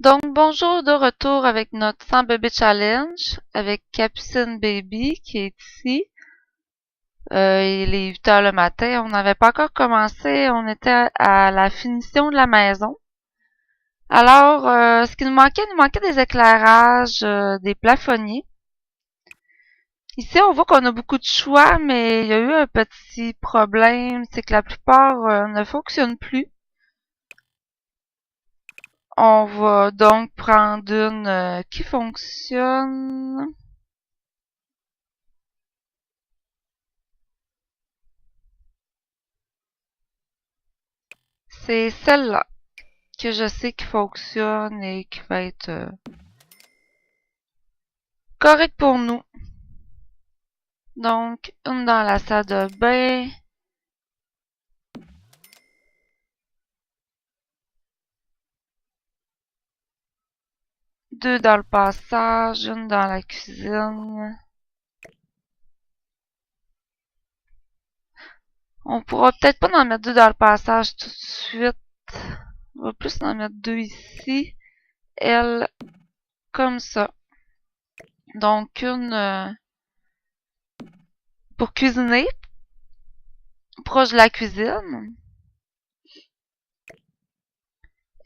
Donc, bonjour de retour avec notre 100 bébé challenge avec Capucine Baby qui est ici. Il est 8 heures le matin. On n'avait pas encore commencé. On était à la finition de la maison. Alors, ce qui nous manquait des éclairages, des plafonniers. Ici, on voit qu'on a beaucoup de choix, mais il y a eu un petit problème, c'est que la plupart ne fonctionnent plus. On va donc prendre une qui fonctionne. C'est celle-là que je sais qui fonctionne et qui va être correct pour nous. Donc, une dans la salle de bain. Deux dans le passage, une dans la cuisine. On pourra peut-être pas en mettre deux dans le passage tout de suite. On va plus en mettre deux ici. Elle, comme ça. Donc, une pour cuisiner, proche de la cuisine.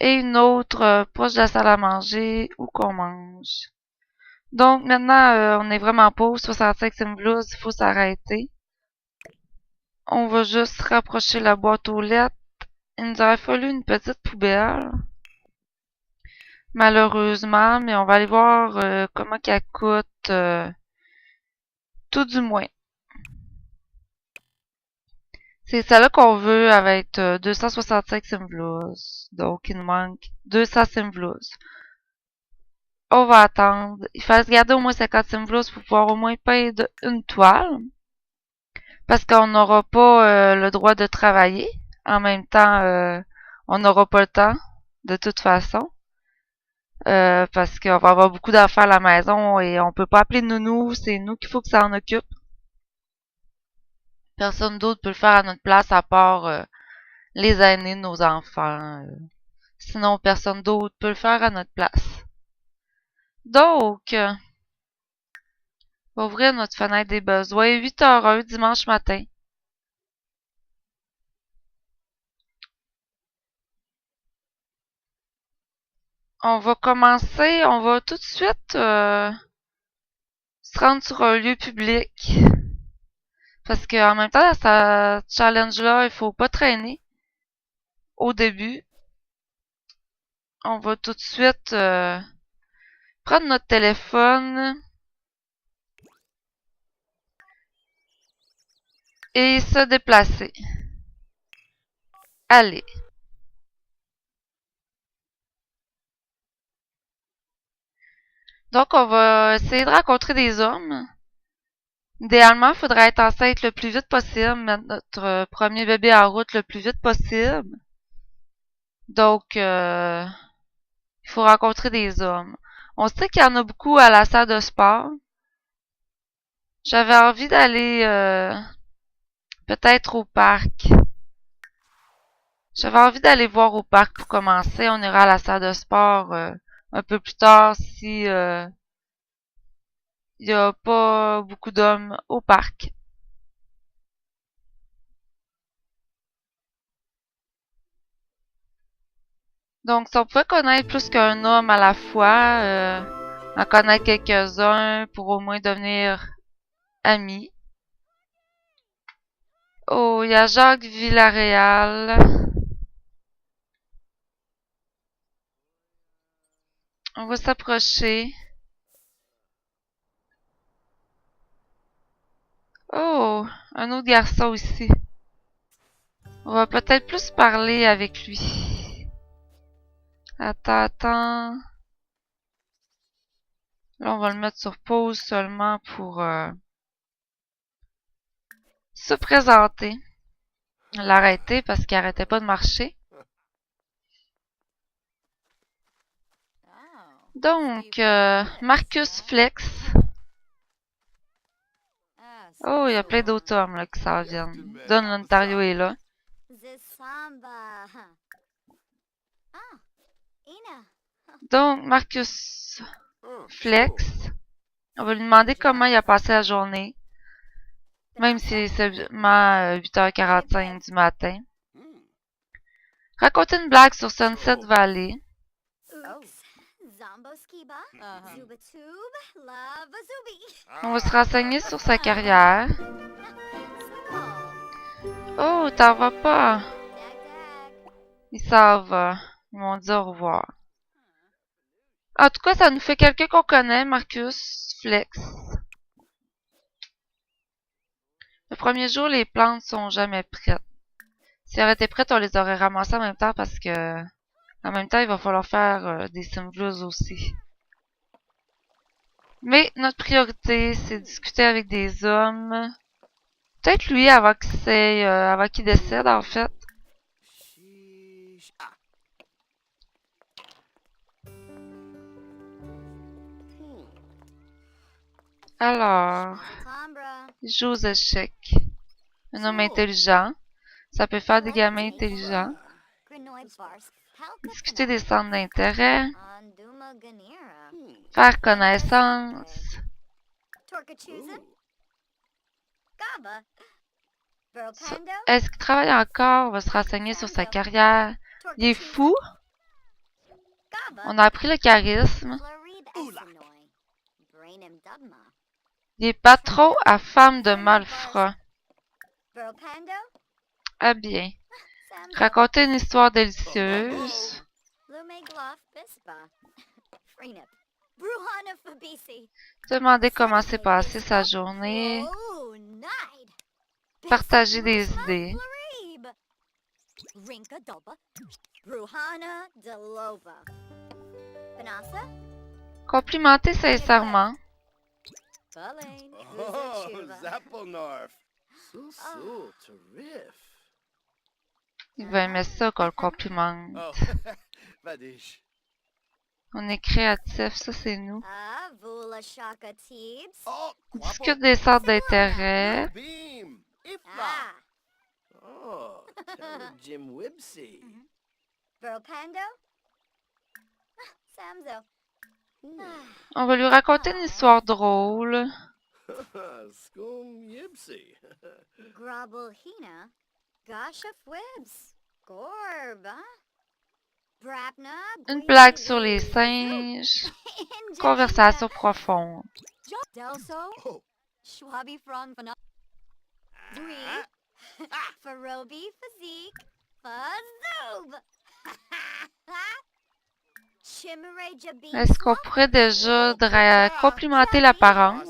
Et une autre proche de la salle à manger où qu'on mange. Donc, maintenant, on est vraiment pas au 65 blues, il faut s'arrêter. On va juste rapprocher la boîte aux lettres. Il nous aurait fallu une petite poubelle. Malheureusement, mais on va aller voir comment qu'elle coûte, tout du moins. C'est celle-là qu'on veut avec 265 blues. Donc, il nous manque 200 blues. On va attendre. Il faut se garder au moins 50 blues pour pouvoir au moins peindre une toile. Parce qu'on n'aura pas le droit de travailler. En même temps, on n'aura pas le temps, de toute façon. Parce qu'on va avoir beaucoup d'affaires à la maison et on peut pas appeler nounou, c'est nous qu'il faut que ça en occupe. Personne d'autre peut le faire à notre place à part les aînés de nos enfants. Sinon, personne d'autre peut le faire à notre place. Donc, on va ouvrir notre fenêtre des besoins. 8h01 dimanche matin. On va commencer, on va tout de suite se rendre sur un lieu public. Parce qu'en même temps, dans ce challenge-là, il faut pas traîner au début. On va tout de suite prendre notre téléphone et se déplacer. Allez. Donc, on va essayer de rencontrer des hommes. Idéalement, il faudrait être enceinte le plus vite possible, mettre notre premier bébé en route le plus vite possible. Donc, il faut rencontrer des hommes. On sait qu'il y en a beaucoup à la salle de sport. J'avais envie d'aller peut-être au parc. J'avais envie d'aller voir au parc pour commencer. On ira à la salle de sport un peu plus tard si il y a pas beaucoup d'hommes au parc. Donc, si on pouvait connaître plus qu'un homme à la fois, en connaître quelques-uns pour au moins devenir amis. Oh, il y a Jacques Villarreal. On va s'approcher. Oh, un autre garçon ici. On va peut-être plus parler avec lui. Attends. Là, on va le mettre sur pause seulement pour se présenter. L'arrêter parce qu'il arrêtait pas de marcher. Donc, Marcus Flex. Oh, il y a plein d'autres hommes là, qui s'en viennent. Don l'Ontario est là. Donc, Marcus Flex, on va lui demander comment il a passé la journée, même si c'est seulement 8h45 du matin. Raconter une blague sur Sunset Valley. On va se renseigner sur sa carrière. Oh, t'en vas pas. Il s'en va. Ils m'ont dit au revoir. En tout cas, ça nous fait quelqu'un qu'on connaît, Marcus Flex. Le premier jour, les plantes sont jamais prêtes. Si elles étaient prêtes, on les aurait ramassées en même temps parce que en même temps, il va falloir faire des SimVlogs aussi. Mais notre priorité, c'est discuter avec des hommes. Peut-être lui avant qu'il décède en fait. Alors, il joue aux échecs. Un homme intelligent. Ça peut faire des gamins intelligents. Discuter des centres d'intérêt. Faire connaissance. Est-ce qu'il travaille encore? On va se renseigner sur sa carrière. Il est fou. On a appris le charisme. Il est patron à femme de malfrats. Ah bien. Raconter une histoire délicieuse. Demander comment s'est passée sa journée. Partager des idées. Complimenter sincèrement. Il va aimer ça qu'on le complimente. On est créatif, ça c'est nous. On discute des centres d'intérêt. On va lui raconter une histoire drôle. Une blague sur les singes. Conversation profonde. Est-ce qu'on pourrait déjà complimenter l'apparence?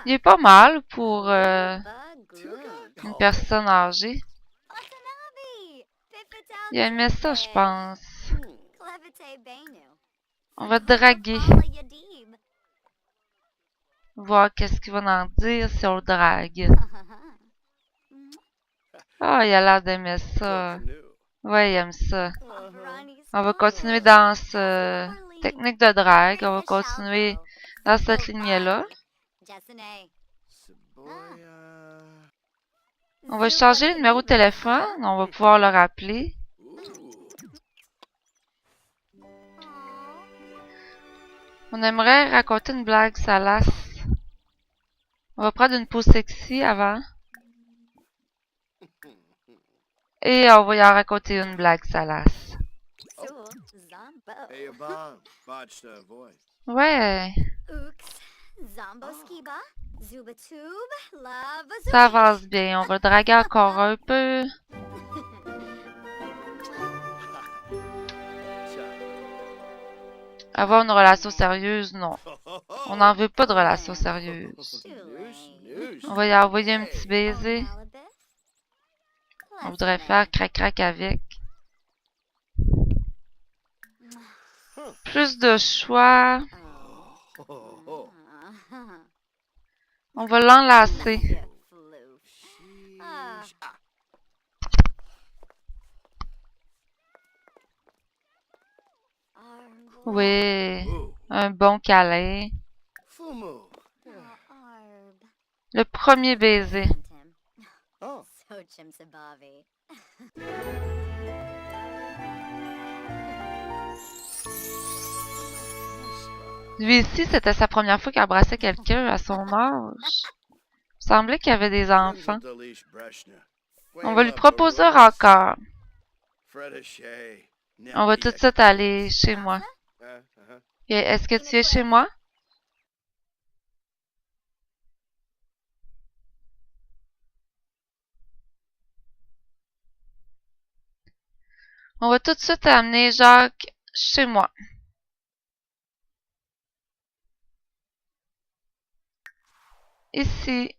Il est pas mal pour une personne âgée. Il aimait ça, je pense. On va draguer. Voir qu'est-ce qu'il va en dire si on le drague. Ah, il a l'air d'aimer ça. Ouais, il aime ça. On va continuer dans cette technique de drague. On va continuer dans cette lignée-là. On va changer le numéro de téléphone. On va pouvoir le rappeler. On aimerait raconter une blague salace. On va prendre une pause sexy avant. Et on va y en raconter une blague salace. Ouais. Ça avance bien. On va draguer encore un peu. Avoir une relation sérieuse, non. On n'en veut pas de relation sérieuse. On va y envoyer un petit baiser. On voudrait faire crac-crac avec. Plus de choix. On va l'enlacer. Oui, un bon câlin. Le premier baiser. Lui ici, c'était sa première fois qu'il embrassait quelqu'un à son âge. Il semblait qu'il avait des enfants. On va lui proposer un rencard. On va tout de suite aller chez moi. Est-ce que tu es chez moi? On va tout de suite amener Jacques chez moi. Ici,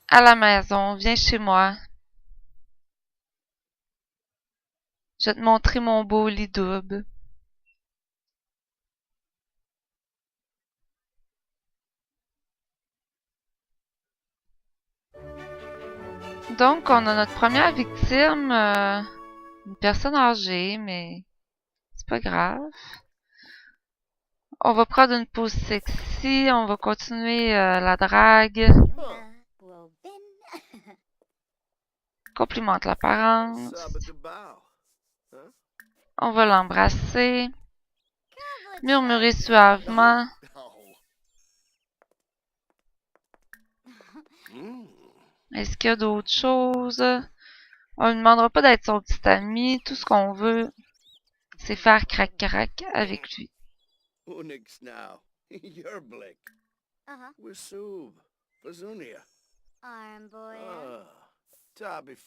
à la maison, viens chez moi. Je vais te montrer mon beau lit double. Donc, on a notre première victime, une personne âgée, mais c'est pas grave. On va prendre une pause sexy, on va continuer la drague. Complimente l'apparence. On va l'embrasser. Murmurer suavement. Est-ce qu'il y a d'autres choses? On ne lui demandera pas d'être son petit ami. Tout ce qu'on veut, c'est faire crac-crac avec lui.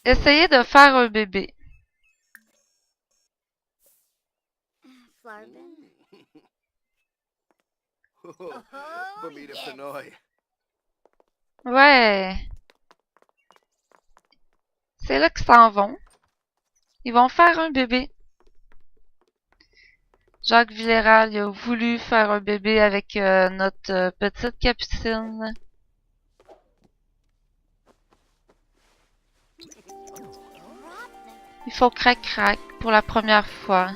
Essayez de faire un bébé. Ouais. C'est là qu'ils s'en vont. Ils vont faire un bébé. Jacques Villéral, il a voulu faire un bébé avec notre petite Capucine. Il faut crac-crac pour la première fois.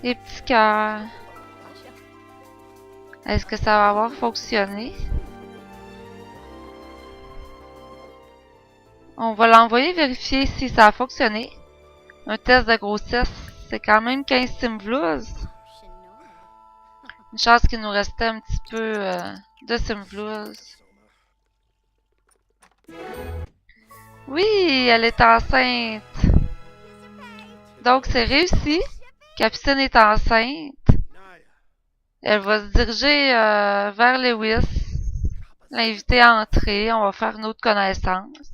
Les petits cœurs. Est-ce que ça va avoir fonctionné? On va l'envoyer vérifier si ça a fonctionné. Un test de grossesse, c'est quand même 15 Simvlouz. Une chance qu'il nous restait un petit peu de Simvlouz. Oui, elle est enceinte. Donc, c'est réussi. Capucine est enceinte. Elle va se diriger vers Lewis. L'inviter à entrer. On va faire une autre connaissance.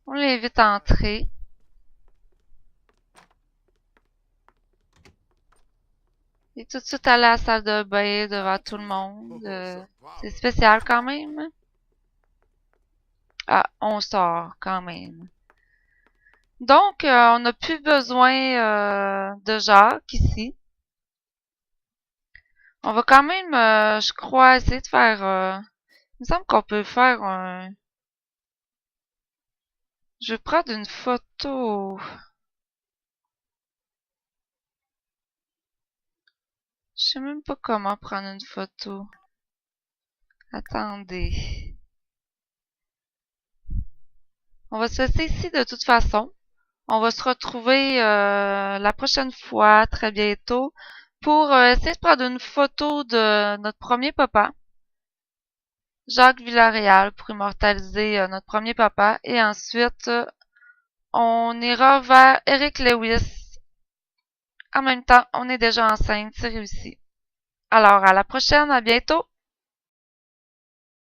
On l'invite à entrer. Et tout de suite aller à la salle de bain devant tout le monde. C'est spécial quand même. Ah, on sort quand même. Donc, on n'a plus besoin de Jacques ici. On va quand même, je crois, essayer de faire... il me semble qu'on peut faire un... Je vais prendre une photo. Je sais même pas comment prendre une photo. Attendez. On va se laisser ici de toute façon. On va se retrouver la prochaine fois, très bientôt, pour essayer de prendre une photo de notre premier papa, Jacques Villarreal, pour immortaliser notre premier papa. Et ensuite, on ira vers Eric Lewis. En même temps, on est déjà enceinte, c'est réussi. Alors, à la prochaine, à bientôt!